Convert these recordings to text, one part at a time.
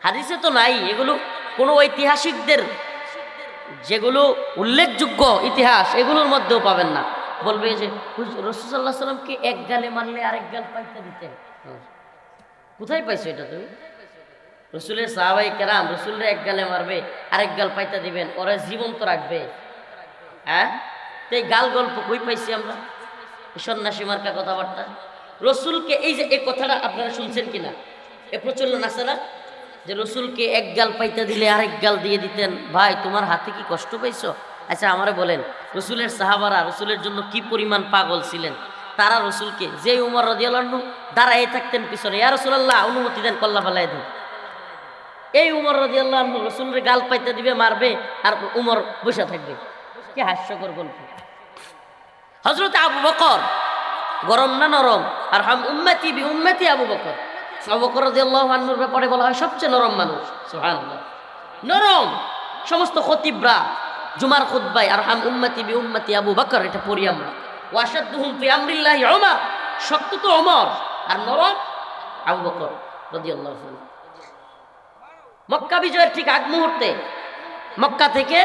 হাদিসে তো নাই এগুলো। কোনো ঐতিহাসিকদের যেগুলো উল্লেখযোগ্য ইতিহাস এগুলোর মধ্যেও পাবেন না। বলবে যে রাসূল সাল্লাল্লাহু আলাইহি ওয়াসাল্লামকে এক গালে মারলে আরেক গাল পাইতে দিতেন। কোথায় পাইছো এটা তুমি? রসুলের সাহাবাই কেরাম রসুলের এক গালে মারবে আরেক গাল পাইতে দিবেন, ওরা জীবন্ত রাখবে? হ্যাঁ, তো এই গাল গল্প কই পাইছি আমরা? সন্ন্যাসী মার্কা কথাবার্তা। রসুলকে এই যে এই কথাটা আপনারা শুনছেন কিনা, এ প্রচলন আছে না যে রসুলকে এক গাল পাইতে দিলে আরেক গাল দিয়ে দিতেন? ভাই তোমার হাতে কি কষ্ট পাইছো? আচ্ছা আমারে বলেন, রসুলের সাহাবারা রসুলের জন্য কি পরিমাণ পাগল ছিলেন? তারা রসুলকে, যে উমর রাদিয়াল্লাহু আনহু দাঁড়ায় থাকতেন পিছনে, ইয়া রাসূলুল্লাহ অনুমতি দেন কল্লা ফেলাই দেন, এই উমর রাদিয়াল্লাহু আনহু রসুলের গাল পাইতে দিবে, মারবে, আর উমর বসে থাকবে। কি হাস্যকর গল্প। হযরত আবু বকর গরম না নরম? আর হাম উম্মতি বি উম্মতি আবু বকর। আবু বকর রাদিয়াল্লাহু আনহুর ব্যাপারে বলা হয় সবচেয়ে নরম মানুষ। সুবহানাল্লাহ, নরম। সমস্ত খতিবরা জুমার খুতবায় আর হাম উম্মতি বি উম্মতি আবু বকর এটা পড়ি আমরা। ওয়াশাদুহুম ফি আমরিল্লাহি উমর, শক্ত তো ওমর, আর নরম আবু বকর রাদিয়াল্লাহু আনহু। মক্কা বিজয়ের ঠিক আগ মুহূর্তে মক্কা থেকে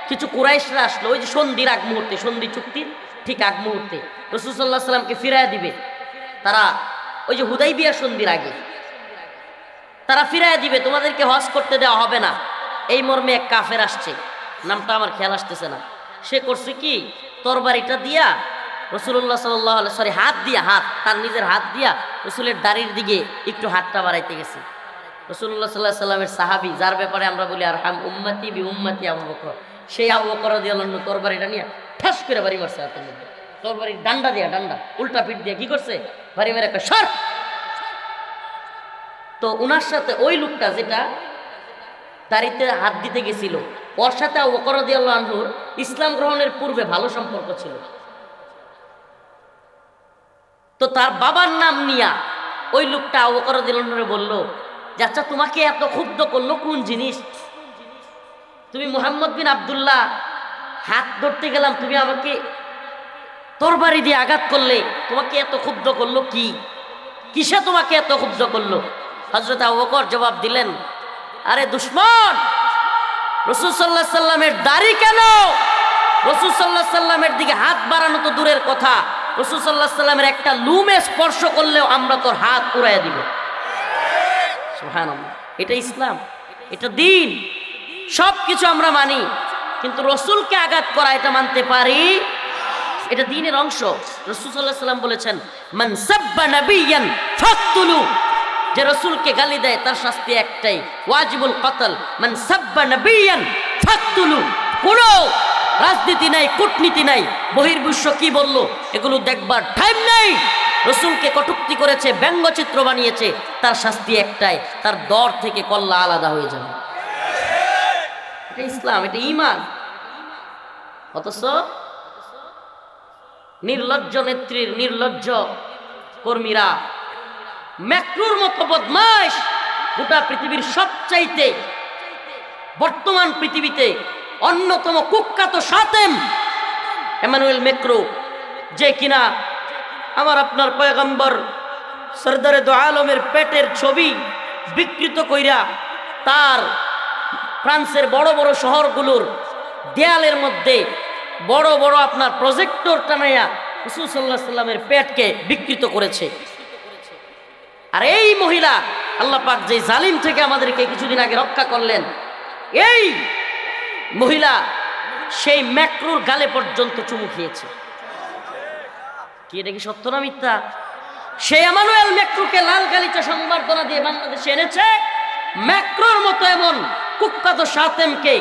কিছু কুরাইশরা আসলো, ওই যে সন্ধির আগ মুহূর্তে, সন্ধি চুক্তির ঠিক আগ মুহূর্তে রাসূল সাল্লাল্লাহু আলাইহি ওয়াসাল্লামকে ফিরাইয়া দিবে। তারা ওই যে হুদাইবিয়া সন্ধির আগে তারা ফিরাইয়া দিবে, তোমাদেরকে হজ করতে দেওয়া হবে না, এই মর্মে এক কাফের আসছে, নামটা আমার খেয়াল আসতেছে না। সে করছে কি, তরবারিটা দিয়া রাসূলুল্লাহ সাল্লাল্লাহু আলাইহি ওয়াসাল্লাম হাত দিয়া, হাত তার নিজের হাত দিয়া রসুলের দাড়ির দিকে একটু হাতটা বাড়াইতে গেছে। রাসূলুল্লাহ সাল্লাল্লাহু আলাইহি ওয়াসাল্লামের সাহাবী, যার ব্যাপারে আমরা বলি আর হাম উম্মতি বি উম্মতি আবু বকর, সেই আবু বকর রাদিয়াল্লাহু আনহু তরবারিটা নিয়ে ঠাস করে বাড়ি মারছে হাতের মধ্যে। তরবারির ডান্ডা দিয়া, ডান্ডা উল্টা পিঠ দিয়ে কি করছে, বাড়ি মেরে একটা সর। তো উনার সাথে ওই লোকটা যেটা দাড়িতে হাত দিতে গেছিল, ওর সাথে আবু বকর রাদিয়াল্লাহু আনহুর ইসলাম গ্রহণের পূর্বে ভালো সম্পর্ক ছিল। তো তার বাবার নাম নিয়া ওই লোকটা আবু বকর রাদিয়াল্লাহু আনহুরে বলল যে আচ্ছা তোমাকে এত ক্ষুব্ধ করলো কোন জিনিস? তুমি মুহাম্মদ বিন আব্দুল্লাহ, হাত ধরতে গেলাম, তুমি আমাকে তরবারি দিয়ে আঘাত করলে, তোমাকে এত ক্ষুব্ধ করলো কি? কিসে তোমাকে এত ক্ষুব্ধ করলো? হযরত আবু বকর জবাব দিলেন, আরে দুশমন, রাসূল সাল্লাল্লাহু আলাইহি সাল্লামের দাড়ি কেন? রাসূল সাল্লাল্লাহু আলাইহি সাল্লামের দিকে হাত বাড়ানো তো দূরের কথা, রাসূল সাল্লাল্লাহু আলাইহি সাল্লামের একটা লুমে স্পর্শ করলেও আমরা তোর হাত উড়াইয়া দিব। সুবহানাল্লাহ, এটা ইসলাম, এটা দ্বীন। সব কিছু আমরা মানি, কিন্তু রসুলকে আঘাত করা এটা মানতে পারি? এটা দ্বীনের অংশ। রাসূল সাল্লাল্লাহু আলাইহি সাল্লাম বলেছেন, মান সাব্বা নাবিয়ান ফাকতুলু, যে রসুলকে গালি দেয় তার শাস্তি একটাই, ওয়াজিবুল কতল। মান সাব্বা নাবিয়ান ফাকতুলু। কোনো রাজনীতি নাই, কূটনীতি নাই, বহির্বিশ্ব কি বললো এগুলো দেখবার টাইম নাই। রসুলকে কটূক্তি করেছে, ব্যঙ্গচিত্র বানিয়েছে, তার শাস্তি একটাই, তার দর থেকে কল্লা আলাদা হয়ে যাবে। এটা ইসলাম, এটা ঈমান। অথচ নির্লজ্জ নেত্রীর নির্লজ্জ কর্মীরা, ম্যাক্রোর মতো বদমাইশ, গোটা পৃথিবীর সবচাইতে বর্তমান পৃথিবীতে অন্যতম কুখ্যাত সাতেম এমানুয়েল ম্যাক্রো, যে কিনা আমার আপনার পয়গম্বর সরদারে দো আলমের পেটের ছবি বিকৃত কইরা তার ফ্রান্সের বড় বড় শহরগুলোর দেয়ালের মধ্যে বড় বড় আপনার প্রজেক্টর টানাইয়া রাসূল সাল্লাল্লাহু আলাইহি সাল্লামের পেটকে বিকৃত করেছে। আর এই মহিলা, আল্লাহ পাক যে জালিম থেকে আমাদেরকে কিছুদিন আগে রক্ষা করলেন, এই মহিলা সেই ম্যাক্রোর গালে পর্যন্ত চুমু খেয়েছে। কি এটা কি সত্য না মিথ্যা? সেই এমানুয়েল ম্যাক্রোকে লাল গালিচা সংবর্ধনা দিয়ে বাংলাদেশে এনেছে। ম্যাক্রোর মতো এমন কুখ্যাত সাতেমকে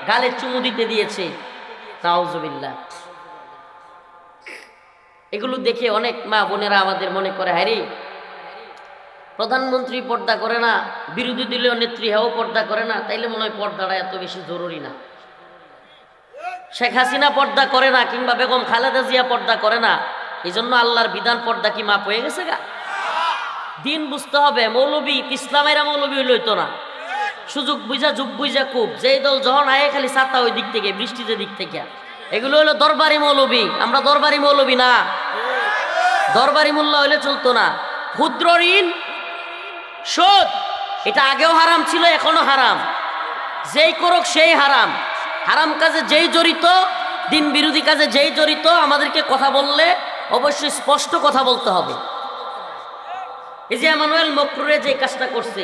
গালে চুমু দিতে দিয়েছে। নাউজুবিল্লাহ। এগুলো দেখে অনেক মা বোনেরা আমাদের মনে করে, হ্যারি প্রধানমন্ত্রী পর্দা করে না, বিরোধী দলীয় নেত্রী হেও পর্দা করে না, তাইলে মনে হয় পর্দাটা এত বেশি জরুরি না। শেখ হাসিনা পর্দা করে না, কিংবা বেগম খালেদা জিয়া পর্দা করে না, এই জন্য আল্লাহর বিধান পর্দা কি মাপ হয়ে গেছে গা? দিন বুঝতে হবে। মৌলবী ইসলামেরা মৌলবী লইতো না, সুযোগ বুঝা যুগ বুঝা খুব, যেই দল যখন আয়ে খালি ছাতা ওই দিক থেকে, বৃষ্টি যে দিক থেকে, এগুলো হলো দরবারি মৌলবী। আমরা দরবারি মৌলবী না, দরবারি মোল্লা হইলে চলতো না। ক্ষুদ্র ঋণ শোধ এটা আগেও হারাম ছিল, এখনো হারাম। যেই করুক সেই হারাম। হারাম কাজে যেই জড়িত, দিন বিরোধী কাজে যেই জড়িত, আমাদেরকে কথা বললে অবশ্যই স্পষ্ট কথা বলতে হবে। এই যে এমানুয়েল মকরুরে যে কাজটা করছে,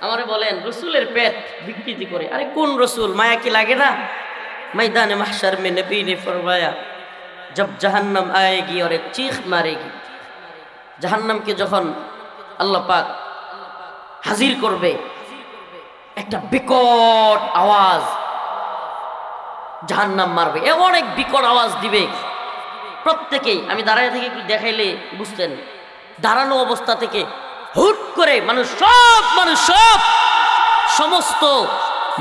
আমারে বলেন রসুলের পেট বিকৃতি করে। আরে কোন রসুল? মায়া কি লাগে না? मैदान महशर में नबी ने फरमाया जब जहन्नम आएगी और एक चीख मारेगी, जहन्नम के যখন আল্লাহ পাক হাজির করবে, একটা বিকট আওয়াজ জাহান্নাম মারবে, এমন এক বিকট আওয়াজ দিবে প্রত্যেকেই। আমি দাঁড়ায় থেকে একটু দেখাইলে বুঝতেন। দাঁড়ানো অবস্থা থেকে হুট করে সমস্ত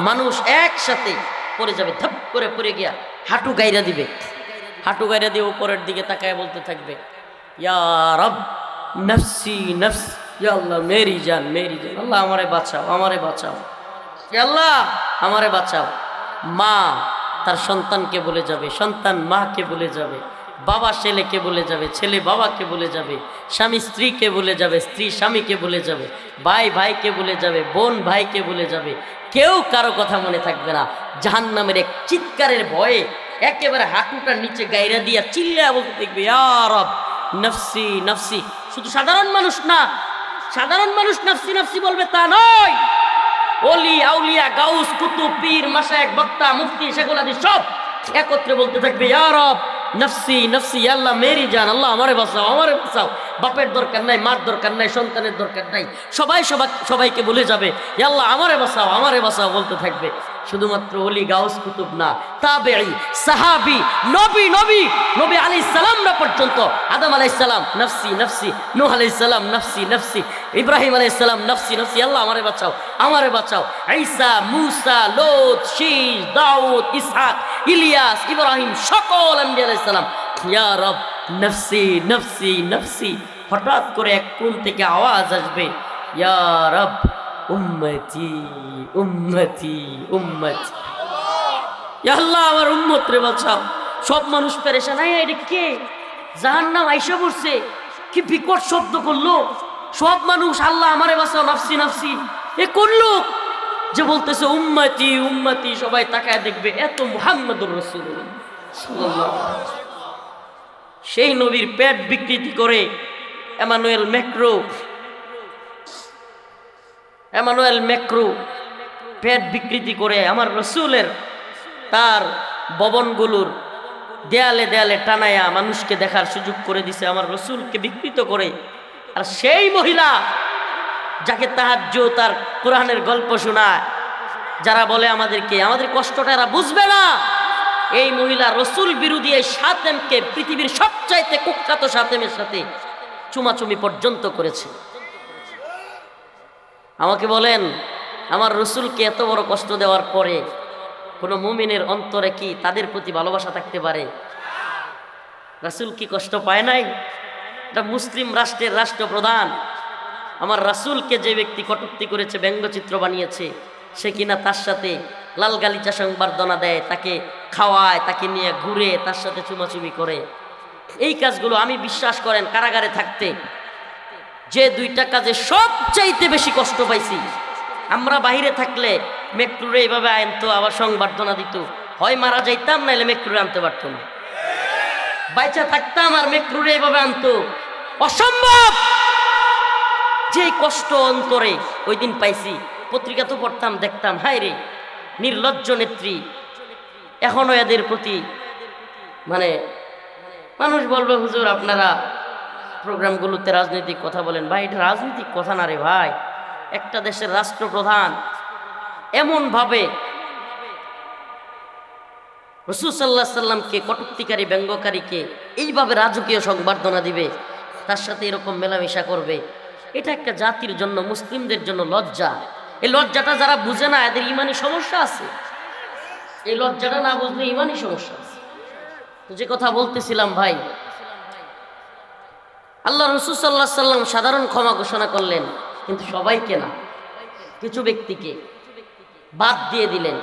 মানুষ একসাথে পড়ে যাবে, ধাপ করে পড়ে গিয়া হাঁটু গাইরা দিবে। হাঁটু গাইরা দিয়ে উপরের দিকে তাকায় বলতে থাকবে, ইয়া রব নফসি নফস, ইয়া আল্লাহ মেরি জান মেরি জান, আল্লাহ আমারে বাঁচাও আমারে বাঁচাও, ইয়া আল্লাহ আমারে বাঁচাও। মা তার সন্তানকে বলে যাবে, সন্তান মাকে বলে যাবে, বাবা ছেলেকে বলে যাবে, ছেলে বাবাকে বলে যাবে, স্বামী স্ত্রীকে বলে যাবে, স্ত্রী স্বামীকে বলে যাবে, ভাই ভাইকে বলে যাবে, বোন ভাইকে বলে যাবে। কেউ কারো কথা মনে থাকবে না। জাহান্নামের এক চিৎকারের ভয়ে একেবারে হাঁটুটা নিচে গাইরা দিয়া চিল্লায়া বলতে দেখবে, ইয়া রব নফসি নফসি। শুধু সাধারণ মানুষ না, সাধারণ মানুষ নফসি নফসি বলবে তা নয়। ওলি আউলিয়া গাউস কুতুব পীর মাশায়েখ বক্তা মুফতি শেখুল হাদিস সব একত্রে বলতে থাকবে, ইয়া রব নফসি নফসি, আল্লাহ মেরি জান, আল্লাহ আমারে বাঁচাও আমারে বাঁচাও। বাপের দরকার নাই, মার দরকার নাই, সন্তানের দরকার নাই, সবাইকে বলে যাবে, ইয়া আল্লাহ আমারে বাঁচাও আমারে বাঁচাও বলতে থাকবে। শুধুমাত্র ওলি গাউস কুতুব না, তাবেঈ সাহাবী নবী আলাইহিস সালামরা পর্যন্ত, আদম আলাইহিস সালাম নফসি নফসি, নূহ আলাইহিস সালাম নফসি নফসি, ইব্রাহিম আলাইহিস সালাম নফসি নফসি, আল্লাহ আমারে বাঁচাও আমারে বাঁচাও। ঈসা, মূসা, লূত, শীস, দাউদ, ইসহাক, ইলিয়াস, ইব্রাহিম, সকল আম্বিয়া আলাইহিস সালাম ইয়া রব নফসি নফসি নফসি। হঠাৎ করে এক কোণ থেকে আওয়াজ আসবে, ইয়া রব উম্মতি উম্মতি উম্মতি, ইয়া আল্লাহ আমার উম্মত রে বাঁচাও। সব মানুষ পেরেশান। এটা কে? জাহান্নাম আইসা পড়ছে, কি বিকট শব্দ করলো। সব মানুষ আল্লাহ আমারে বাঁচাও নফসি নফসি। এ কোন লোক যে বলতেছে উম্মতি উম্মতি? সবাই তাকায় দেখবে, এত মুহাম্মদুর রাসূলুল্লাহ সাল্লাল্লাহু আলাইহি ওয়াসাল্লাম। সেই নবীর পেট বিকৃতি করে এমানুয়েল ম্যাক্রো পেট বিকৃতি করে আমার রসুলের তার ভবনগুলোর দেয়ালে দেয়ালে টানায়া মানুষকে দেখার সুযোগ করে দিছে, আমার রসুলকে বিকৃত করে। আর সেই মহিলা যাকে তাহাজ্জুদ তার কোরআনের গল্প শোনায়, যারা বলে আমাদের কষ্টটা এরা বুঝবে না, এই মহিলা রসুল বিরোধী এই সাতেমকে পৃথিবীর সবচাইতে কুখ্যাত সাতেমের সাথে চুমাচুমি পর্যন্ত করেছে। আমাকে বলেন, আমার রসুলকে এত বড় কষ্ট দেওয়ার পরে কোনো মুমিনের অন্তরে কি তাদের প্রতি ভালোবাসা থাকতে পারে? রাসূল কি কষ্ট পায় নাই? এটা মুসলিম রাষ্ট্রের রাষ্ট্রপ্রধান। আমার রাসূলকে যে ব্যক্তি কটূক্তি করেছে, ব্যঙ্গচিত্র বানিয়েছে, সে কিনা তার সাথে লাল গালিচা সংবর্ধনা দেয়, তাকে খাওয়ায়, তাকে নিয়ে ঘুরে, তার সাথে চুমাচুমি করে। এই কাজগুলো আমি বিশ্বাস করেন কারাগারে থাকতে যে দুইটা কাজে সবচাইতে বেশি কষ্ট পাইছি। আমরা বাহিরে থাকলে মেট্রোরে এইভাবে আনতো, আবার সংবর্ধনা দিত, হয় মারা যাইতাম, নাইলে মেট্রোরে আনতে পারতো না। বাইচা থাকতাম আর মেট্রোরে এইভাবে আনতো, অসম্ভব। যে কষ্ট অন্তরে ওই দিন পাইছি, পত্রিকা তো পড়তাম, দেখতাম, হায় রে নির্লজ্জ নেত্রী। এখনো এদের প্রতি মানুষ বলবে, হুজুর আপনারা প্রোগ্রামগুলোতে রাজনৈতিক কথা বলেন। ভাই, এটা রাজনৈতিক কথা না রে ভাই। একটা দেশের রাষ্ট্রপ্রধান এমনভাবে রাসূল সাল্লাল্লাহু আলাইহি সাল্লামকে, কটূক্তিকারী ব্যঙ্গকারীকে এইভাবে রাজকীয় সংবর্ধনা দিবে, তার সাথে এরকম মেলামেশা করবে, এটা একটা জাতির জন্য, মুসলিমদের জন্য লজ্জা। এই লজ্জাটা যারা বুঝে না, এদের ইমানি সমস্যা আছে। এই লজ্জাটা না বুঝলে ইমানি সমস্যা আছে। তো যে কথা বলতেছিলাম ভাই, আল্লাহ রাসূল সাল্লাল্লাহু আলাইহি সাল্লাম সাধারণ ক্ষমা ঘোষণা করলেন, কিন্তু সবাইকে না, কিছু ব্যক্তিকে বাদ দিয়ে দিলেন।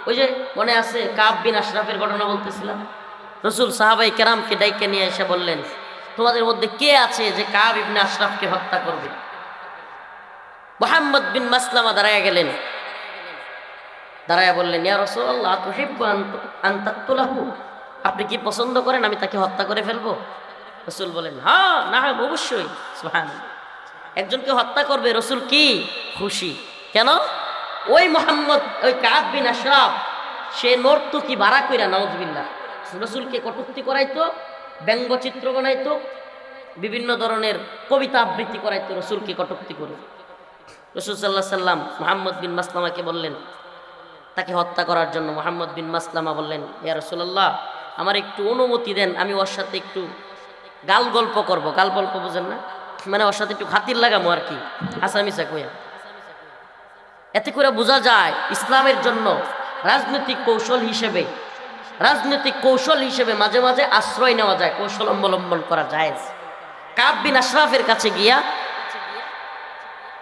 ওই যে মনে আছে কাব বিন আশরাফের ঘটনা বলতেছিলাম, রাসূল সাহাবায়ে কেরামকে ডাইকে নিয়ে এসে বললেন, তোমাদের মধ্যে কে আছে যে কাব ইবনে আশরাফকে হত্যা করবে? মুহাম্মদ বিন মাসলামা দাঁড়ায়া গেলেন, দাঁড়ায়া বললেন, ইয়া রাসূলুল্লাহ তুহিব্বু আন তাকতুলাহু, আপনি কি পছন্দ করেন আমি তাকে হত্যা করে ফেলবো? রাসূল বলেন, হ্যাঁ না অবশ্যই। সুবহানাল্লাহ, একজনকে হত্যা করবে রাসূল কি খুশি। কেন? ওই মুহাম্মদ, ওই কাব বিন আশরাফ, সে নর্তকী ভাড়া কইরা, নাউজুবিল্লাহ, রাসূলকে কটূক্তি করাইতো, ব্যঙ্গচিত্র বানাইতো, বিভিন্ন ধরনের কবিতা আবৃত্তি করাইতো রাসূলকে কটূক্তি করে। রাসূল সাল্লাল্লাহু আলাইহি সাল্লাম মুহাম্মদ বিন মাসলামাকে বললেন তাকে হত্যা করার জন্য। মুহাম্মদ বিন মাসলামা বললেন, ইয়া রাসূলুল্লাহ আমার একটু অনুমতি দেন, আমি ওর সাথে একটু গাল গল্প করব। গাল গল্প বুঝেন না, মানে ওর সাথে একটু খাতির লাগামো আর কি, হাসামিসা কইয়া। এতে করে বোঝা যায় ইসলামের জন্য রাজনৈতিক কৌশল হিসেবে মাঝে মাঝে আশ্রয় নেওয়া যায়, কৌশল অবলম্বন করা যায়। কাব বিন আশরাফের কাছে গিয়া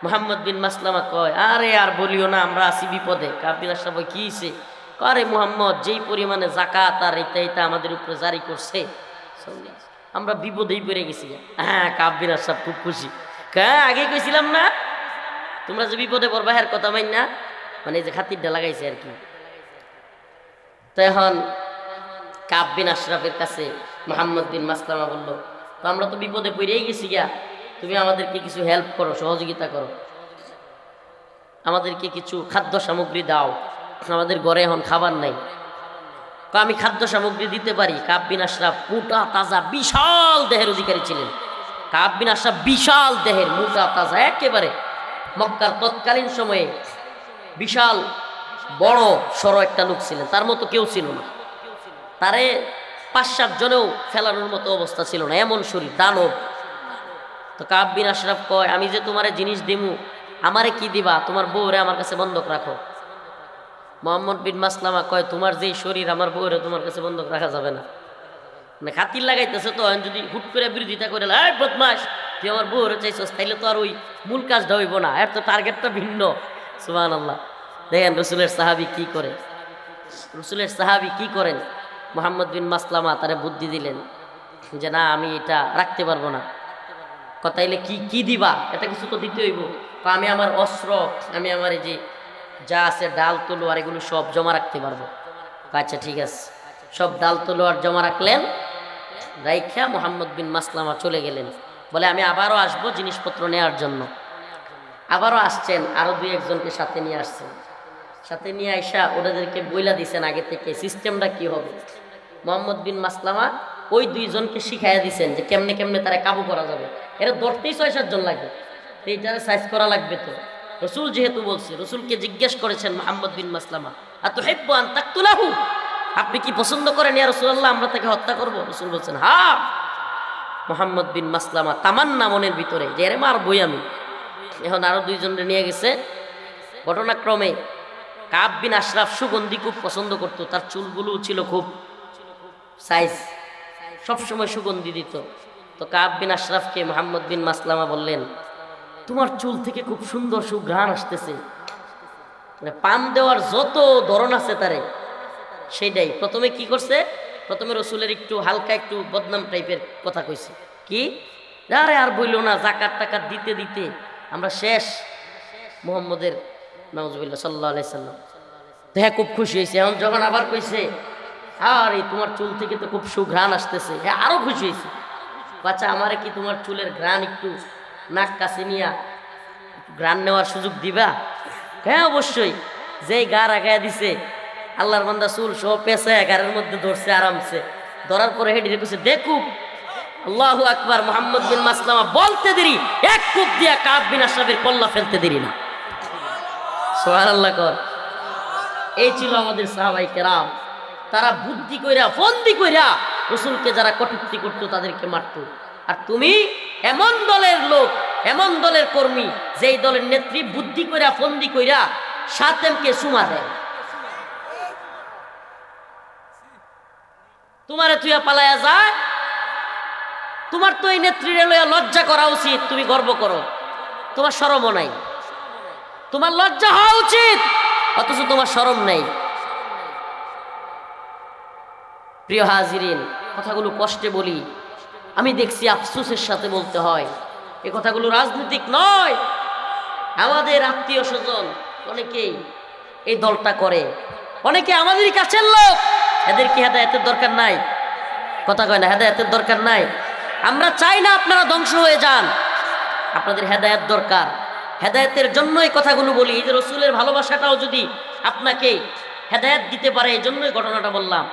মুহাম্মদ বিন মাসলামা কয়, আরে আর বলিও না, আমরা আছি বিপদে। কাব বিন আশরাফ কি হইছে? আরে মুহাম্মদ যেই পরিমাণে যাকাত আর এটা আমাদের উপরে জারি করছে, আমরা বিপদেই পড়ে গেছি। হ্যাঁ, কাব বিন আশরাফ খুব খুশি। হ্যাঁ, আগে কইছিলাম না তোমরা যে বিপদে পড়বা, হের কথা মাইন না, মানে এই যে খাতিরটা লাগাইছে আর কি। তো এখন কাব বিন আশরাফের কাছে মুহাম্মদ বিন মাসলামা বলল, তো আমরা তো বিপদে পড়েই গেছি গিয়া, তুমি আমাদেরকে কিছু হেল্প করো, সহযোগিতা করো, আমাদেরকে কিছু খাদ্য সামগ্রী দাও, আমাদের ঘরে এখন খাবার নাই। তো আমি খাদ্য সামগ্রী দিতে পারি। কাব বিন আশরাফ মোটা তাজা বিশাল দেহের অধিকারী ছিলেন। কাব বিন আশরাফ বিশাল দেহের, মোটা তাজা একেবারে, মক্কার তৎকালীন সময়ে বিশাল বড় সড় একটা লোক ছিলেন, তার মতো কেউ ছিল না। তারে 5-7 জনেও ফেলানোর মতো অবস্থা ছিল না, এমন শরীর, দানব। তো কাব বিন আশরাফ কয়, আমি যে তোমারে জিনিস দিমু, আমারে কি দিবা? তোমার বউরে আমার কাছে বন্ধক রাখো। মুহাম্মদ বিন মাসলামা কয়, তোমার যেই শরীর, আমার বউরে তোমার কাছে বন্ধক রাখা যাবে না। মানে খাতির লাগাইতেছে। তো যদি হুট করে বিরোধিতা করে, এই বদমাস তুই আমার বউরে চাইছস, তাইলে তো আর ওই মূল কাজটা হইব না, এর তো টার্গেটটা ভিন্ন। সুবহানাল্লাহ, দেখেন রসুলের সাহাবী কি করে, রসুলের সাহাবী কি করেন। মুহাম্মদ বিন মাসলামা তারে বুদ্ধি দিলেন যে না, আমি এটা রাখতে পারবো না। কথাইলে কি দিবা? এটা কিছু তো দিতে হইব। আমি আমার অস্ত্র, আমি আমার এই যে যা আছে ডাল তলোয়ার, এগুলো সব জমা রাখতে পারবো। আচ্ছা ঠিক আছে, সব ডাল তলোয়ার জমা রাখলেন। রাইখা মুহাম্মদ বিন মাসলামা চলে গেলেন, বলে আমি আবারও আসবো জিনিসপত্র নেওয়ার জন্য। আবারও আসছেন, আরো 2-1 জনকে সাথে নিয়ে আসছেন। সাথে নিয়ে আইসা ওনাদেরকে বইলা দিছেন আগে থেকে সিস্টেমটা কি হবে। মুহাম্মদ বিন মাসলামা ওই 2 জনকে শিখাইয়া দিছেন যে কেমনে কেমনে তারা কাবু করা যাবে। এরা ধরতেই 6-7 জন লাগবে, তো এইটারে সাইজ করা লাগবে। তো রসুল যেহেতু বলছে, রসুলকে জিজ্ঞেস করেছেন মুহাম্মদ বিন মাসলামা, আতুহিব্বু আন তাকতুলাহু, আপনি কি পছন্দ করেন ইয়া রাসূলুল্লাহ আমরা তাকে হত্যা করব? রসুল বলছেন হ্যাঁ। মুহাম্মদ বিন মাসলামা তামান্না মনের ভিতরে যে এরে মারবই আমি। এখন আরো 2 জনকে নিয়ে গেছে। ঘটনাক্রমে কাব বিন আশরাফ সুগন্ধি খুব পছন্দ করত, তার চুলগুলো ছিল খুব সাইজ, সবসময় সুগন্ধি দিত। তো কাব বিন আশরাফকে মুহাম্মদ বিন মাসলামা বললেন, তোমার চুল থেকে খুব সুন্দর সুঘ্রাণ আসতেছে। মানে পান দেওয়ার যত ধরন আছে তারে, সেইটাই। প্রথমে কি করছে? প্রথমে রসুলের একটু হালকা একটু বদনাম টাইপের কথা কইছে, কি আরে আর বইল না, জাকাত টাকাত দিতে দিতে আমরা শেষ মুহাম্মদের, নাউজুবিল্লাহ সাল্লাল্লাহু আলাইহি সাল্লাম। তো হ্যাঁ, খুব খুশি হয়েছে। এখন যখন আবার কইছে আরে তোমার চুল থেকে তো খুব সুঘ্রাণ আসতেছে, হ্যাঁ আরো খুশি হয়েছে। বাচ্চা আমারে কি তোমার চুলের ঘ্রাণ একটু নাক কাছে নিয়া ঘ্রাণ নেওয়ার সুযোগ দিবা? হ্যাঁ অবশ্যই। যেই গা রাখাইয়া দিছে, আল্লাহর বান্দা চুল সহ পেঁচায় গাড়ির মধ্যে ধরছে আরামসে। ধরার পরে হেঁটে কইছে, দেখুক আল্লাহু আকবার। মুহাম্মদ বিন মাসলামা বলতে দেরি, এক কূপ দিয়া কাব বিন আশরাফের কল্লা ফেলতে দেরি না। সুবহানাল্লাহ কর। এই ছিল আমাদের সাহাবায়ে কেরাম। তারা বুদ্ধি কইরা, ফন্দি কইরা রাসূলকে যারা কটূক্তি করতো তাদেরকে মারতো। আর তুমি এমন দলের লোক, এমন দলের কর্মী, যেই দলের নেত্রী বুদ্ধি কইরা ফন্দি কইরা সাতেমকে সুমা দেয়। তোমারে তুইয়া পালায়া যায়, তোমার তো এই নেত্রীরে লইয়া লজ্জা করা উচিত, তুমি গর্ব করো, তোমার শরমও নাই। তোমার লজ্জা হওয়া উচিত, অথচ তোমার শরম নাই। প্রিয় হাজিরিন, কথাগুলো কষ্টে বলি, আমি দেখছি আফসোসের সাথে বলতে হয়। এ কথাগুলো রাজনৈতিক নয়, আমাদের আত্মীয় স্বজন অনেকেই এই দলটা করে, অনেকে আমাদেরই কাছের লোক, এদের কি হেদায়েতের দরকার নাই? কথা কয় না, হেদায়েতের দরকার নাই। আমরা চাই না আপনারা ধ্বংস হয়ে যান, আপনাদের হেদায়েত দরকার। হেদায়েতের জন্য এই কথাগুলো বলি, এই যে রসুলের ভালোবাসাটাও যদি আপনাকে হেদায়েত দিতে পারে, এই জন্যই ঘটনাটা বললাম।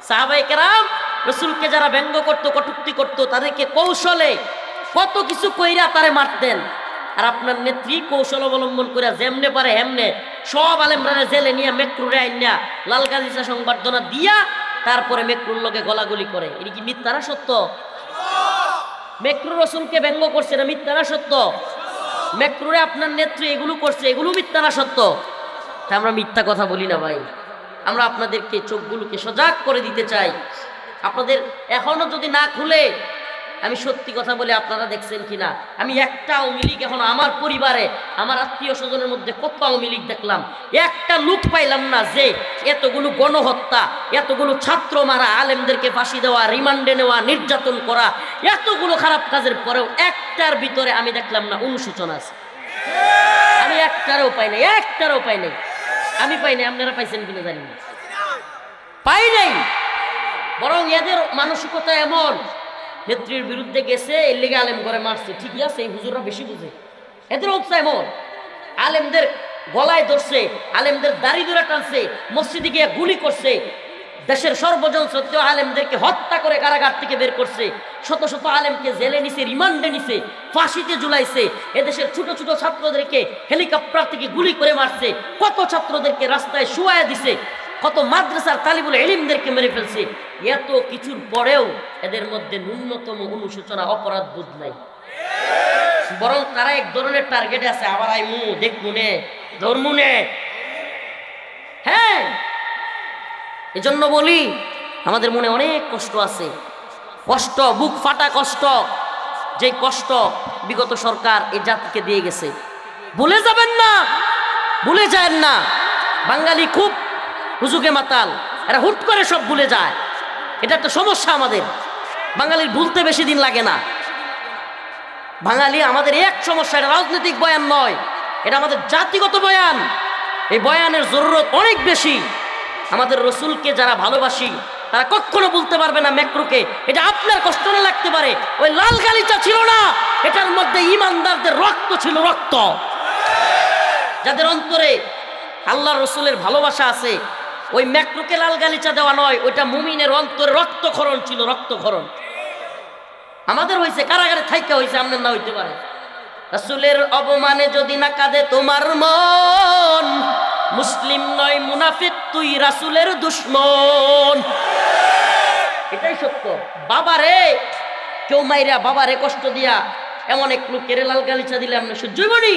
সাহাবায়ে কেরাম রসুলকে যারা ব্যঙ্গ করত, কটূক্তি করত, তাদেরকে কৌশলে কত কিছু কইরা তারে মারতেন। আর আপনার নেত্রী কৌশল অবলম্বন করে যেমনে পারে হেমনে সব আলেমরানে জেলে নিয়ে মেট্রোরে আইনা লাল গালিচা সংবর্ধনা দিয়া তারপরে মেট্রোর লগে গলাগলি করে। এটা কি মিথ্যা না সত্য? মেট্রো রসুলকে ব্যঙ্গ করছে না মিথ্যা না সত্য? মেট্রোরে আপনার নেত্রী এগুলো করছে, এগুলো মিথ্যা না সত্য? তা আমরা মিথ্যা কথা বলি না ভাই, আমরা আপনাদেরকে চোখগুলোকে সজাগ করে দিতে চাই। আপনাদের এখনো যদি না খুলে, আমি সত্যি কথা বলে আপনারা দেখছেন কিনা, আমি একটা আওয়ামী লীগ এখন আমার পরিবারে আমার আত্মীয় স্বজনের মধ্যে কত আওয়ামী লীগ দেখলাম, একটা লোক পাইলাম না যে এতগুলো গণহত্যা, এতগুলো ছাত্র মারা, আলেমদেরকে ফাঁসি দেওয়া, রিমান্ডে নেওয়া, নির্যাতন করা, এতগুলো খারাপ কাজের পরেও একটার ভিতরে আমি দেখলাম না অনুশোচনা আছে। আমি একটারও পাই নাই, একটারও পাই নাই। আমি পাই নাই, আপনারা পাইছেন কিনা জানি না, পাই নাই। বরং এদের মানসিকতা এমন, নেত্রীর বিরুদ্ধে গেছে, এর লেগে আলেম করে মারছে, ঠিকই আছে, এই হুজুররা বেশি বুঝে। এদের অবস্থা এমন, আলেমদের গলায় ধরছে, আলেমদের দাড়ি ধরে টানছে, মসজিদে গিয়ে গুলি করছে, দেশের সর্বজন সত্ত্বেও আলেমদেরকে হত্যা করে কারাগার থেকে বের করছে, শত শত আলেমকে জেলে নিছে, রিমান্ডে নিছে, ফাঁসিতে ঝুলাইছে, এদেশের ছোট ছোট ছাত্রদেরকে হেলিকপ্টার থেকে গুলি করে মারছে, কত ছাত্রদেরকে রাস্তায় শুয়ায় দিছে, কত মাদ্রাসার তালিবুল ইলমদেরকে মেরে ফেলছে। এত কিছুর পরেও এদের মধ্যে ন্যূনতম অনুশোচনা, অপরাধ বোধ নাই। বরং তারা এক ধরনের টার্গেটে আছে, আবার আইমু দেখমুনে ধর্মুনে। হ্যাঁ, এজন্য বলি আমাদের মনে অনেক কষ্ট আছে, কষ্ট, বুক ফাটা কষ্ট, যে কষ্ট বিগত সরকার এই জাতিকে দিয়ে গেছে। ভুলে যাবেন না, ভুলে যায় না। বাঙালি খুব হুজুগে মাতাল, এরা হুট করে সব ভুলে যায়, এটা একটা সমস্যা আমাদের। বাঙালির ভুলতে বেশি দিন লাগে না। বাঙালি আমাদের এক সমস্যা, এটা রাজনৈতিক বয়ান নয়, এটা আমাদের জাতিগত বয়ান। এই বয়ানের জরুরত অনেক বেশি। আমাদের রসুলকে যারা ভালোবাসি তারা কখনো বলতে পারবে না মেক্রোকে, এটা আপনার কষ্ট না লাগতে পারে, ওই লাল গালিচা ছিল না, এটার মধ্যে ইমানদারদের রক্ত ছিল, রক্ত। যাদের অন্তরে আল্লাহ রসুলের ভালোবাসা আছে, ওই মেক্রোকে লাল গালিচা দেওয়া নয়, ওইটা মুমিনের অন্তরে রক্তক্ষরণ ছিল, রক্তক্ষরণ। আমাদের হয়েছে কারাগারে থাইকা হয়েছে, আপনার না হইতে পারে। রাসূলের অপমানে যদি না কাঁদে তোমার মন, মুসলিম নয় মুনাফিক, তুই রাসূলের দুশমন। এটাই সত্য। বাবারে কেউ মাইরা, বাবারে কষ্ট দিয়া এমন এক লোকের লাল গালিচা দিলে আপনি সহ্য হইবনি?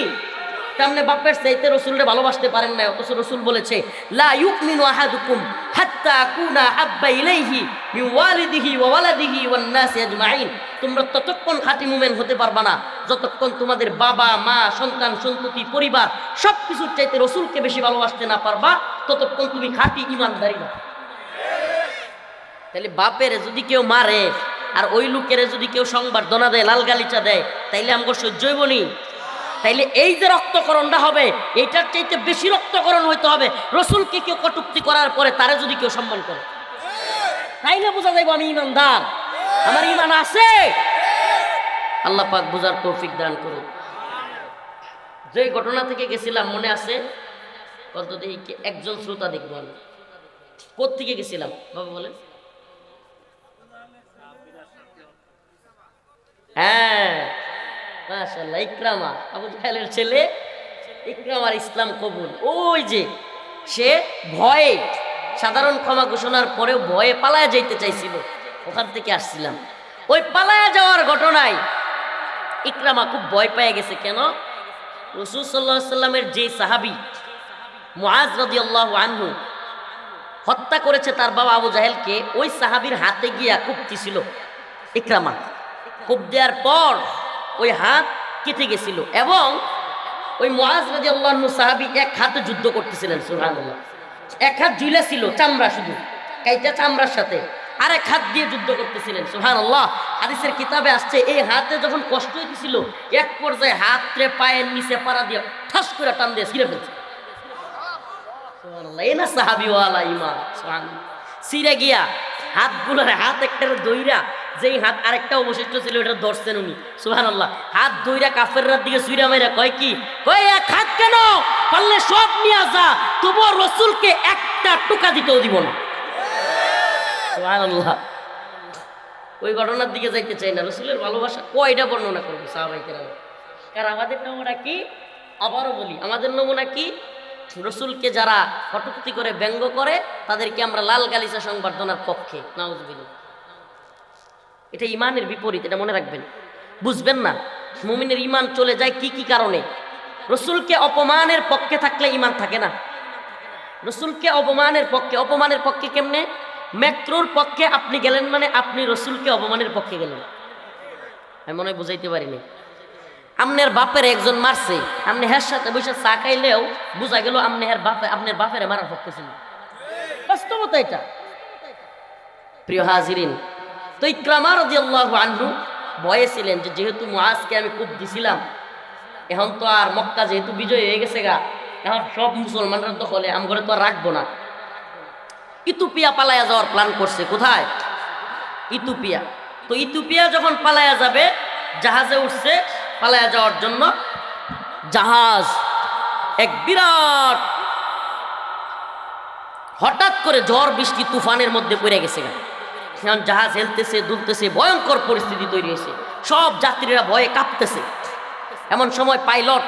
তেমনি বাপের চাইতে রসুলরে ভালোবাসতে পারেন না, অথচ রসুল বলেছে লা ইউমিনু আহাদুকুম হাত্তা আকুনা হাব্বা ইলাইহি মিন ওয়ালিদিহি ওয়া ওয়ালাদিহি ওয়ান নাসি আজমাইন। তোমরা ততক্ষণ খাঁটি মুমিন হতে পারবা না যতক্ষণ তোমাদের বাবা মা, সন্তান সন্ততি, পরিবার সবকিছুর চাইতে রসুলকে বেশি ভালোবাসতে না পারবা, ততক্ষণ তুমি খাঁটি ঈমানদারি না। তাহলে বাপের যদি কেউ মারে আর ওই লোকের যদি কেউ সংবর্ধনা দেয়, লাল গালিচা দেয়, তাইলে আমাকে সহ্য হইবনি? তাইলে এই যে রক্তকরণটা হবে, এইটার চাইতে বেশি রক্তকরণ হইতে হবে রসুলকে কেউ কটূক্তি করার পরে তারে যদি কেউ সম্মান করে, তাইলে বোঝা যাইব আমি ইমানদার, আমার ইমান আছে। আল্লাহ পাক বুঝার তৌফিক দান করুন। যে ঘটনা থেকে গেছিলাম মনে আছে? কত দেখি একজন শ্রোতা দেখবো আমি কোত্থেকে গেছিলাম বাবা বলেন? হ্যাঁ মাশাআল্লাহ, ইকরামা, আবু জাহেলের ছেলে ইকরামার ইসলাম কবুল। ওই যে সে ভয়ে, সাধারণ ক্ষমা ঘোষণার পরেও ভয়ে পালায়া যাইতে চাইছিল, ওখান থেকে আসছিলাম। ওই পালায়া যাওয়ার ঘটনায় ইকরামা খুব ভয় পেয়ে গেছে। কেন? রাসূল সাল্লাল্লাহু আলাইহি সাল্লামের যে সাহাবী মুআজ রাদিয়াল্লাহু আনহু হত্যা করেছে তার বাবা আবু জাহেলকে, ওই সাহাবীর হাতে গিয়া কুপতি ছিল ইকরামা। কুপ দেওয়ার পর ওই হাত কেটে গেছিল এবং ওই মুআজ রাদিয়াল্লাহু আনহু সাহাবী এক হাতে যুদ্ধ করতেছিলেন, সুবহানাল্লাহ। এক হাত ঝুলে ছিল, চামড়া শুধু, কাইটা চামড়ার সাথে, আরেক হাত দিয়ে যুদ্ধ করতেছিলেন। সুবহানাল্লাহ। হাদিসের কিতাবে আসছে এই হাতে যখন কষ্ট হইতেছিল এক পর্যায়ে হাতরে পায়ের নিচে পাড়া দিয়ে ঠাস করে টান দিয়ে ছিঁড়ে ফেলছে। সুবহানাল্লাহ। এই না সাহাবীওয়ালা ঈমান। সুবহানাল্লাহ। ছিঁড়ে গিয়া হাতগুলোর হাত একটা দইরা, যেই হাত আরেকটা অবশিষ্ট ছিল এটা ধরছেন উনি। সুবহানাল্লাহ। হাত দইরা কাফেররার দিকে ছুঁড়া মাইরা কয় কি, কয় এক হাত কেন, পারলে সব নিয়ে যা, তবুও রাসূলকে একটা টুকা দিতেও দিব না। সুবহানাল্লাহ। ওই ঘটনার দিকে যাইতে চাই না। রাসূলের ভালোবাসা কয়টা বর্ণনা করবো সাহাবায়ে কেরাম। কারণ আমাদের নমুনা কি, আবারও বলি, আমাদের নমুনা কি, রসুলকে যারা কটূক্তি করে ব্যঙ্গ করে তাদেরকে আমরা লাল গালিচা সংবর্ধনার পক্ষে। নাউজুবিল্লাহ। এটা ইমানের বিপরীত, এটা মনে রাখবেন। বুঝবেন না মুমিনের ইমান চলে যায় কি কি কারণে। রসুলকে অপমানের পক্ষে থাকলে ইমান থাকে না। রসুলকে অপমানের পক্ষে কেমনে? মেট্রোর পক্ষে আপনি গেলেন মানে আপনি রসুলকে অপমানের পক্ষে গেলেন। আমি মনে হয় বুঝাইতে পারিনি। আপনার বাপের একজন মারছে, আপনি হের সাথে বসে চা খাইলেও বুঝা গেল আপনার বাপের মারার পক্ষে ছিল। বাস্তবতা এটা। প্রিয় হাজিরিন, তো ইকরামা রাদিয়াল্লাহু আনহু ভয়ে ছিলেন যে যেহেতু মুআজকে আমি খুব দিছিলাম, এখন তো আর মক্কা যেহেতু বিজয় হয়ে গেছে গা, এখন সব মুসলমানরা দখলে, আমগরে তো আর রাখবো না। ইথিওপিয়া পালায়া যাওয়ার প্ল্যান করছে। কোথায়? ইথিওপিয়া। তো ইথিওপিয়া যখন পালায়া যাবে, জাহাজে উঠছে পালায়া যাওয়ার জন্য। জাহাজ এক বিরাট হঠাৎ করে ঝড় বৃষ্টি তুফানের মধ্যে পড়ে গেছে। এখন জাহাজ হেলতেছে দুলতেছে, ভয়ঙ্কর পরিস্থিতি তৈরি হয়েছে, সব যাত্রীরা ভয়ে কাঁপতেছে। এমন সময় পাইলট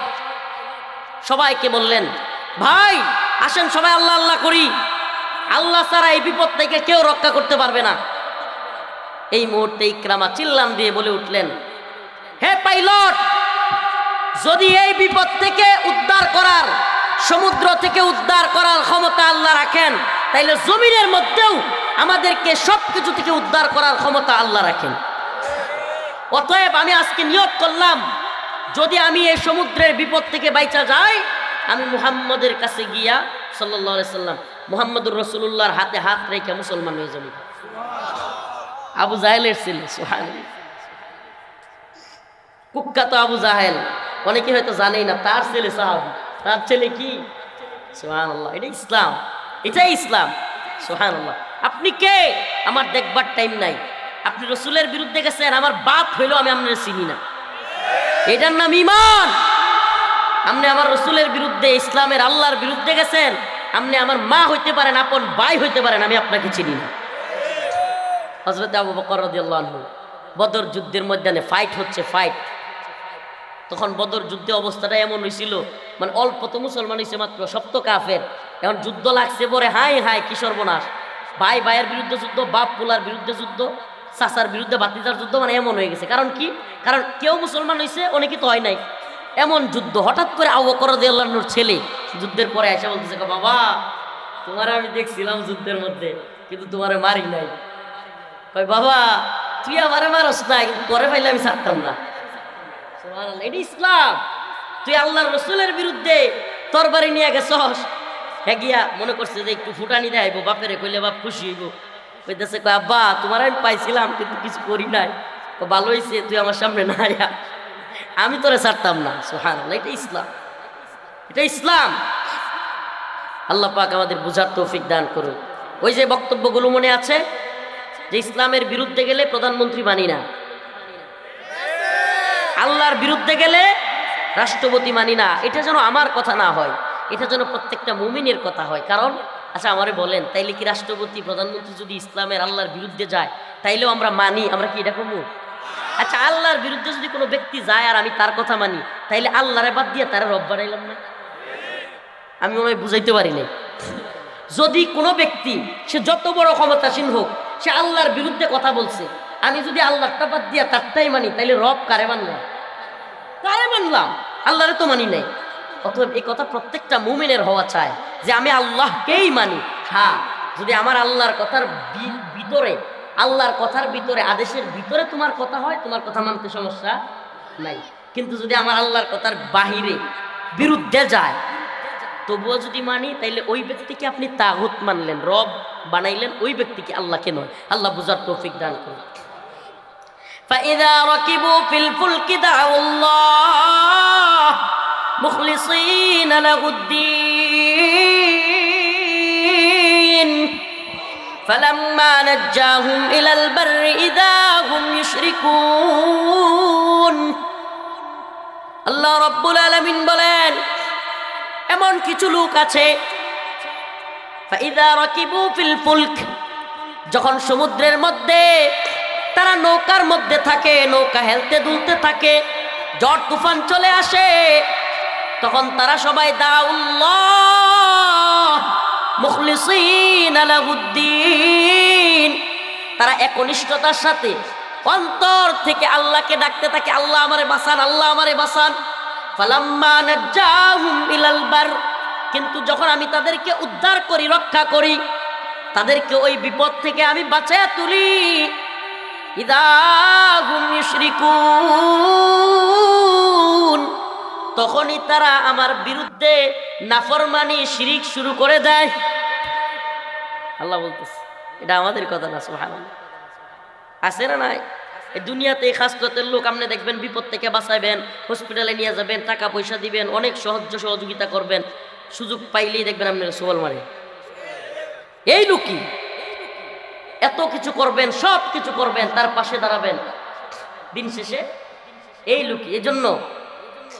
সবাইকে বললেন, ভাই আসেন সবাই আল্লাহ আল্লাহ করি, আল্লাহ ছাড়া এই বিপদ থেকে কেউ রক্ষা করতে পারবে না। এই মুহূর্তে ইকরামা চিল্লাম দিয়ে বলে উঠলেন, হে পাইলট, যদি এই বিপদ থেকে উদ্ধার করার, সমুদ্র থেকে উদ্ধার করার ক্ষমতা আল্লাহ রাখেন, তাইলে জমিনের মধ্যেও আমাদেরকে সবকিছু থেকে উদ্ধার করার ক্ষমতা আল্লাহ রাখেন। অতএব আমি আজকে নিয়ত করলাম, যদি আমি এই সমুদ্রের বিপদ থেকে বাইচা যাই, আমি মুহাম্মদের কাছে গিয়া সাল্লাল্লাহু আলাইহি সাল্লাম, মুহাম্মদুর রাসূলুল্লাহর হাতে হাত রেখে মুসলমান হয়ে যাব। আবু জাহেলের ছেলে, সুবহানাল্লাহ, কুখ্যাত আবু জাহেল, অনেকে হয়তো জানেই না, তার ছেলে সাহাবী। তার ছেলে কি? সুবহানাল্লাহ। এটা ইসলাম, এটাই ইসলাম। সুবহানাল্লাহ। আপনি কে আমার দেখবার টাইম নাই। আপনি রসুলের বিরুদ্ধে গেছেন, আমার বাপ হইলো আমি আপনার চিনি না, এটার নাম ঈমান। আপনি আমার রসুলের বিরুদ্ধে, ইসলামের আল্লাহর বিরুদ্ধে গেছেন, আপনি আমার মা হইতে পারেন, আপন ভাই হইতে পারেন, আমি আপনাকে চিনি না। হযরত আবু বকর রাদিয়াল্লাহু আনহু বদর যুদ্ধের ময়দানে ফাইট হচ্ছে, ফাইট। তখন বদর যুদ্ধে অবস্থাটা এমন হয়েছিল, মানে অল্প তো মুসলমান হয়েছে মাত্র, সব তো কাফের। এখন যুদ্ধ লাগছে পরে, হাই হাই কি সর্বনাশ, ভাই ভাইয়ের বিরুদ্ধে যুদ্ধ, বাপ পোলার বিরুদ্ধে যুদ্ধ, চাচার বিরুদ্ধে ভাতিজার যুদ্ধ, মানে এমন হয়ে গেছে। কারণ কি? কারণ কেউ মুসলমান হয়েছে, অনেকে তো হয় নাই। এমন যুদ্ধ, হঠাৎ করে আবু বকর রাদিয়াল্লাহু আনহুর ছেলে যুদ্ধের পরে এসে বলতেছে, বাবা তোমার আমি দেখছিলাম যুদ্ধের মধ্যে, কিন্তু তোমারে মারি নাই। কই বাবা তুই আমারে মারস নাই, পরে পাইলে আমি ছাড়তাম না। সুবহানাল্লাহ। এটা ইসলাম। তুই আল্লাহর রসুলের বিরুদ্ধে তরবারি নিয়ে গেছস, হ্যাঁ গিয়া মনে করছে যে একটু ফুটানি দেখাইবো, বাপেরে কইলে বাপ খুশি হইব। কইতেছে, কই আব্বা তোমার আমি পাইছিলাম কিন্তু কিছু করি নাই, ভালো হয়েছে তুই আমার সামনে না আয়া, আমি তোরে ছাড়তাম না। সুবহানাল্লাহ। এটা ইসলাম, এটা ইসলাম। আল্লাহ পাক আমাদের বুঝার তৌফিক দান করুন। ওই যে বক্তব্যগুলো মনে আছে যে ইসলামের বিরুদ্ধে গেলে প্রধানমন্ত্রী মানি না, আল্লাহর বিরুদ্ধে গেলে রাষ্ট্রপতি মানি না। এটা যেন আমার কথা না হয়, এটা যেন প্রত্যেকটা মুমিনের কথা হয়। কারণ আচ্ছা আমারে বলেন, তাইলে কি রাষ্ট্রপতি প্রধানমন্ত্রী যদি ইসলামের আল্লাহর বিরুদ্ধে যায়, তাইলেও আমরা মানি? আমরা কি এটা করবো? আচ্ছা আল্লাহর বিরুদ্ধে যদি কোনো ব্যক্তি যায় আর আমি তার কথা মানি, তাইলে আল্লাহরে বাদ দিয়ে তারা রব বানাইলাম না? আমি মনে হয় বুঝাইতে পারি নাই। যদি কোনো ব্যক্তি, সে যত বড় ক্ষমতাসীন হোক, সে আল্লাহর বিরুদ্ধে কথা বলছে, আমি যদি আল্লাহটা বাদ দিয়া তারটাই মানি, তাইলে রব কারে মানলাম? কারে মানলাম? আল্লাহরে তো মানি নাই। অতএব এই কথা প্রত্যেকটা মুমিনের হওয়া চায় যে আমি আল্লাহকেই মানি। হ্যাঁ, যদি আমার আল্লাহর কথার ভিতরে, আল্লাহর কথার ভিতরে, আদেশের ভিতরে তোমার কথা হয়, তোমার কথা মানতে সমস্যা নাই। কিন্তু যদি আমার আল্লাহর কথার বাহিরে, বিরুদ্ধে যায়, তবুও যদি মানি তাইলে ওই ব্যক্তিকে আপনি তাগুত মানলেন, রব বানাইলেন, ওই ব্যক্তিকে আল্লাহকে নয়। আল্লাহ বুঝার তৌফিক দান করুন। فإذا ركبوا في الفلك دعوا الله مخلصين له الدين فلما نجاهم إلى البر إذا هم يشركون আল্লাহ রাব্বুল আলামিন বলেন, এমন কিছু লোক আছে ফাইদা রাকিবু ফিল ফুলক, যখন সমুদ্রের মধ্যে তারা নৌকার মধ্যে থাকে, নৌকা হেলতে দুলতে থাকে, ঝড় তুফান চলে আসে, তখন তারা সবাই দাউল্লাহ মুখলিসিন লাহুদ্দিন, তারা একনিষ্ঠতার সাথে অন্তর থেকে আল্লাহকে ডাকতে থাকে, আল্লাহ আমারে বাঁচান, আল্লাহ আমারে বাঁচান। ফালাম্মা নাজ্জাহুম ইলাল বার, কিন্তু যখন আমি তাদেরকে উদ্ধার করি, রক্ষা করি, তাদেরকে ওই বিপদ থেকে আমি বাঁচায়া তুলি, ইযা হুম ইউশরিকুন, তখনই তারা আমার বিরুদ্ধে নাফরমানি শিরিক শুরু করে দেয়। আল্লাহ বলতেছে, এটা আমাদের কথা না, সুবহানাল্লাহ। আছে না নাই? এই দুনিয়াতে খাসলতের লোক আপনি দেখবেন বিপদ থেকে বাঁচাবেন, হসপিটালে নিয়ে যাবেন, টাকা পয়সা দিবেন, অনেক সহযোগিতা করবেন, সুযোগ পাইলেই দেখবেন আপনি সোয়াল মারে। এই লোকই এত কিছু করবেন, সব কিছু করবেন, তার পাশে দাঁড়াবেন, দিন শেষে এই লোকই। এই জন্য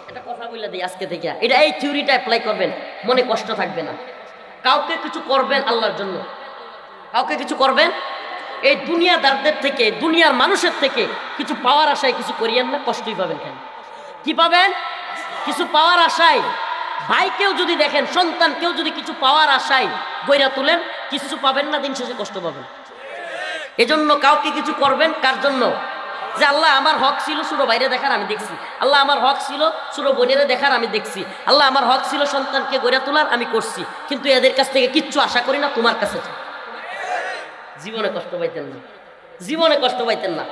একটা কথা বলে দিই আজকে থেকে, এটা এই থিওরিটা অ্যাপ্লাই করবেন, মনে কষ্ট থাকবে না। কাউকে কিছু করবেন আল্লাহর জন্য, কাউকে কিছু করবেন এই দুনিয়াদারদের থেকে, দুনিয়ার মানুষের থেকে কিছু পাওয়ার আশায় কিছু করিয়েন না, কষ্টই পাবেন। কেন কি পাবেন? কিছু পাওয়ার আশায়। ভাইকেও যদি দেখেন, সন্তানকেও যদি কিছু পাওয়ার আশায় বইরা তুলেন, কিছু পাবেন না, দিন শেষে কষ্ট পাবেন। এজন্য কাউকে কিছু করবেন কার জন্য? যে আল্লাহ আমার হক ছিল ছোট বাইরে দেখার, আমি দেখছি। আল্লাহ আমার হক ছিল ছোট বোনেরা দেখার, আমি দেখছি। আল্লাহ আমার হক ছিল সন্তানকে গড়ে তোলার, আমি করছি। কিন্তু এদের কাছ থেকে কিচ্ছু আশা করি না, তোমার কাছে। জীবনে কষ্ট পাইতেন না, জীবনে কষ্ট পাইতেন না।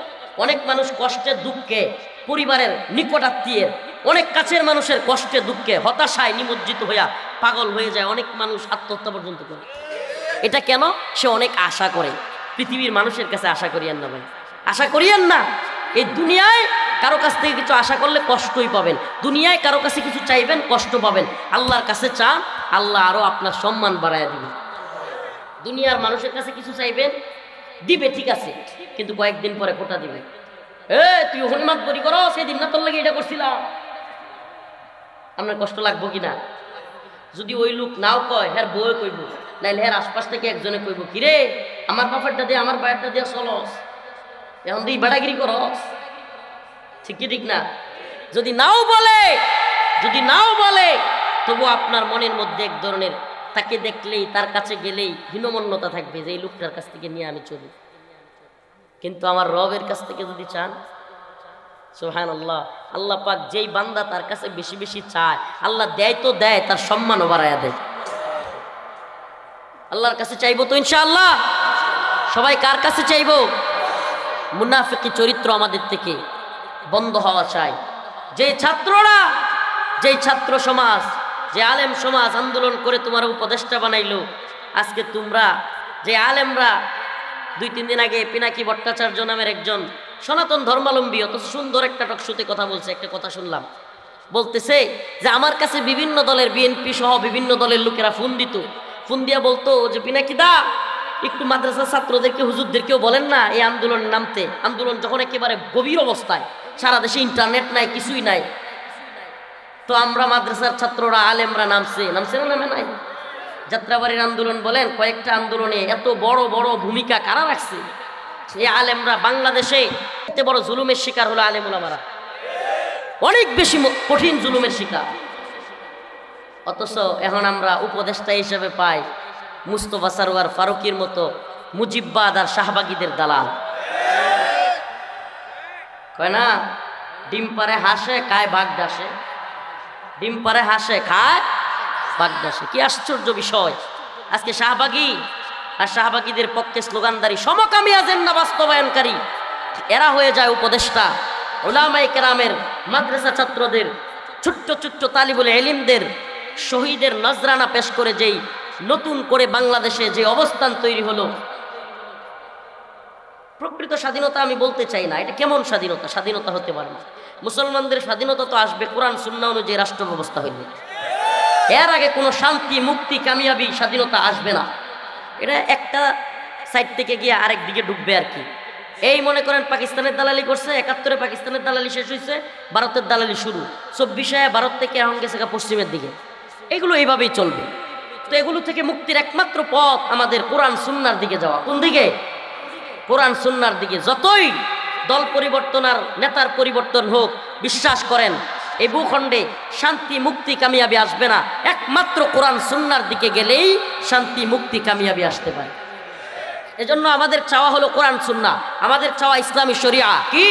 অনেক মানুষ কষ্টে দুঃখে, পরিবারের নিকটাত্মীয়ের, অনেক কাছের মানুষের কষ্টে দুঃখে হতাশায় নিমজ্জিত হইয়া পাগল হয়ে যায়। অনেক মানুষ আত্মহত্যা পর্যন্ত করে। এটা কেন? সে অনেক আশা করে। পৃথিবীর মানুষের কাছে আশা করিয়েন না ভাই, আশা করিয়েন না। এই দুনিয়ায় কারো কাছ থেকে কিছু আশা করলে কষ্টই পাবেন, দুনিয়ায় কারো কাছে কিছু চাইবেন, কষ্ট পাবেন। আল্লাহর কাছে চান, আল্লাহ আরো আপনার সম্মান বাড়ায় দিবেন। দুনিয়ার মানুষের কাছে কিছু চাইবেন, দিবে ঠিক আছে, কিন্তু কয়েকদিন পরে কোটা দিবে। তুই হনুমান করি করো, সেদিন না তোর লাগে এটা করছিলাম। আপনার কষ্ট লাগবো কিনা? যদি ওই লোক নাও কয়, হ্যাঁ বউয়ে কইব, নাইলে হ্যাঁ আশপাশ থেকে একজনে কইব, কিরে আমার বাপেরটা দিয়ে আমার বাপেরটা দিয়ে চলস, এখন তুই বেড়াগিরি করস, ঠিক কি ঠিক না? যদি নাও বলে, যদি নাও বলে, তবু আপনার মনের মধ্যে এক ধরনের, তাকে দেখলেই, তার কাছে গেলেই হীনমন্যতা থাকবে যে এই লোকটার কাছ থেকে নিয়ে আমি চলি। কিন্তু আমার রবের কাছ থেকে যদি চান, সুবহানাল্লাহ, আল্লাহ পাক যেই বান্দা তার কাছে বেশি বেশি চায়, আল্লাহ দেয় তো দেয়, তার সম্মানও বাড়ায়া দেয়। আল্লাহর কাছে চাইবো তো ইনশাআল্লাহ। সবাই কার কাছে চাইবো? মুনাফিকি চরিত্র আমাদের থেকে বন্ধ হওয়া চাই। যেই ছাত্ররা, যেই ছাত্র সমাজ, যে আলেম সমাজ আন্দোলন করে তোমার উপদেষ্টা বানাইলো, আজকে তোমরা যে আলেমরা 2-3 দিন আগে পিনাকি ভট্টাচার্য নামের একজন সনাতন ধর্মাবলম্বী অথচ সুন্দর একটা টকশোতে কথা বলছে, একটা কথা শুনলাম, বলতেছে যে আমার কাছে বিভিন্ন দলের, বিএনপি সহ বিভিন্ন দলের লোকেরা ফোন দিত, ফোন দিয়া বলতো যে পিনাকি দা একটু মাদ্রাসা ছাত্রদেরকে, হুজুরদেরকেও বলেন না এই আন্দোলন নামতে। আন্দোলন যখন একেবারে গভীর অবস্থায়, সারা দেশে ইন্টারনেট নাই, কিছুই নাই, তো আমরা মাদ্রাসার ছাত্ররা, আলেমরা নামছে না নামে নাই। যাত্রাবাড়ির আন্দোলন বলেন, কয়েকটা আন্দোলনে এত বড় বড় ভূমিকা কারা রাখছে? এই আলেমরা। বাংলাদেশে এত বড় জুলুমের শিকার হলো আলেম ওলামারা, অনেক বেশি কঠিন জুলুমের শিকার। অথচ এখন আমরা উপদেষ্টা হিসেবে পাই মুস্তফা সরওয়ার ফারুকীর মতো মুজিববাদ আর শাহবাগীদের দালাল। কয় না, ডিম পারে হাসে, খায় বাঘ ডাসে। ডিম পারে হাসে, খায় বাঘ ডাসে। কি আশ্চর্য বিষয়! আজকে শাহবাগী আর শাহবাগীদের পক্ষে স্লোগানদারী, সমকামী এজেন্ডা বাস্তবায়নকারী, এরা হয়ে যায় উপদেষ্টা। উলামায়ে কেরামের, মাদ্রাসা ছাত্রদের, ছোট্ট ছোট্ট তালিবুল ইলমদের শহীদের নজরানা পেশ করে যেই নতুন করে বাংলাদেশে যে অবস্থান তৈরি হলো, প্রকৃত স্বাধীনতা আমি বলতে চাই না। এটা কেমন স্বাধীনতা? স্বাধীনতা হতে পারে না। মুসলমানদের স্বাধীনতা তো আসবে কোরআন সুন্নাহ অনুযায়ী রাষ্ট্র ব্যবস্থা হইলে। এর আগে কোনো শান্তি, মুক্তি, কামিয়াবি, স্বাধীনতা আসবে না। এটা একটা সাইড থেকে গিয়ে আরেক দিকে ডুববে আর কি। এই মনে করেন পাকিস্তানের দালালি করছে, 71-এ পাকিস্তানের দালালি শেষ হয়েছে, ভারতের দালালি শুরু, 24-এ ভারত থেকে এখন গেছে পশ্চিমের দিকে। এগুলো এইভাবেই চলবে। তো এগুলো থেকে মুক্তির একমাত্র পথ আমাদের কোরআন সুন্নাহর দিকে যাওয়া। কোন দিকে? কোরআন সুন্নাহর দিকে। যতই দল পরিবর্তন আর নেতার পরিবর্তন হোক, বিশ্বাস করেন এই ভূখণ্ডে শান্তি, মুক্তি, কামিয়াবি আসবে না। একমাত্র কোরআন সুন্নাহর দিকে গেলেই শান্তি, মুক্তি, কামিয়াবি আসতে পারে। এজন্য আমাদের চাওয়া হলো কোরআন সুন্নাহ, আমাদের চাওয়া ইসলামী শরিয়া। কি?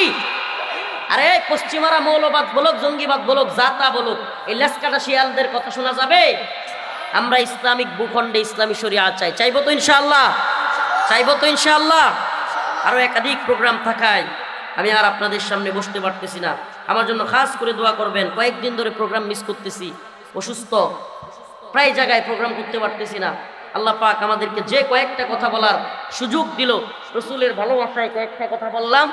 আরে পশ্চিমারা মৌলবাদ বলুক, জঙ্গিবাদ বলুক, জাতা বলুক, এই লেসকাটা শিয়ালদের কথা শোনা যাবে? আমরা ইসলামিক ভূখণ্ডে ইসলামী শরিয়া চাই। চাইবো তো ইনশাআল্লাহ? চাইবো তো ইনশাআল্লাহ? আরও একাধিক প্রোগ্রাম থাকায় আমি আর আপনাদের সামনে বসতে পারতেছি না। আমার জন্য খাস করে দোয়া করবেন। কয়েকদিন ধরে প্রোগ্রাম মিস করতেছি, অসুস্থ, প্রায় জায়গায় প্রোগ্রাম করতে পারতেছি না। আল্লাহ পাক আমাদেরকে যে কয়েকটা কথা বলার সুযোগ দিল, রসুলের ভালোবাসায় কয়েকটা কথা বললাম,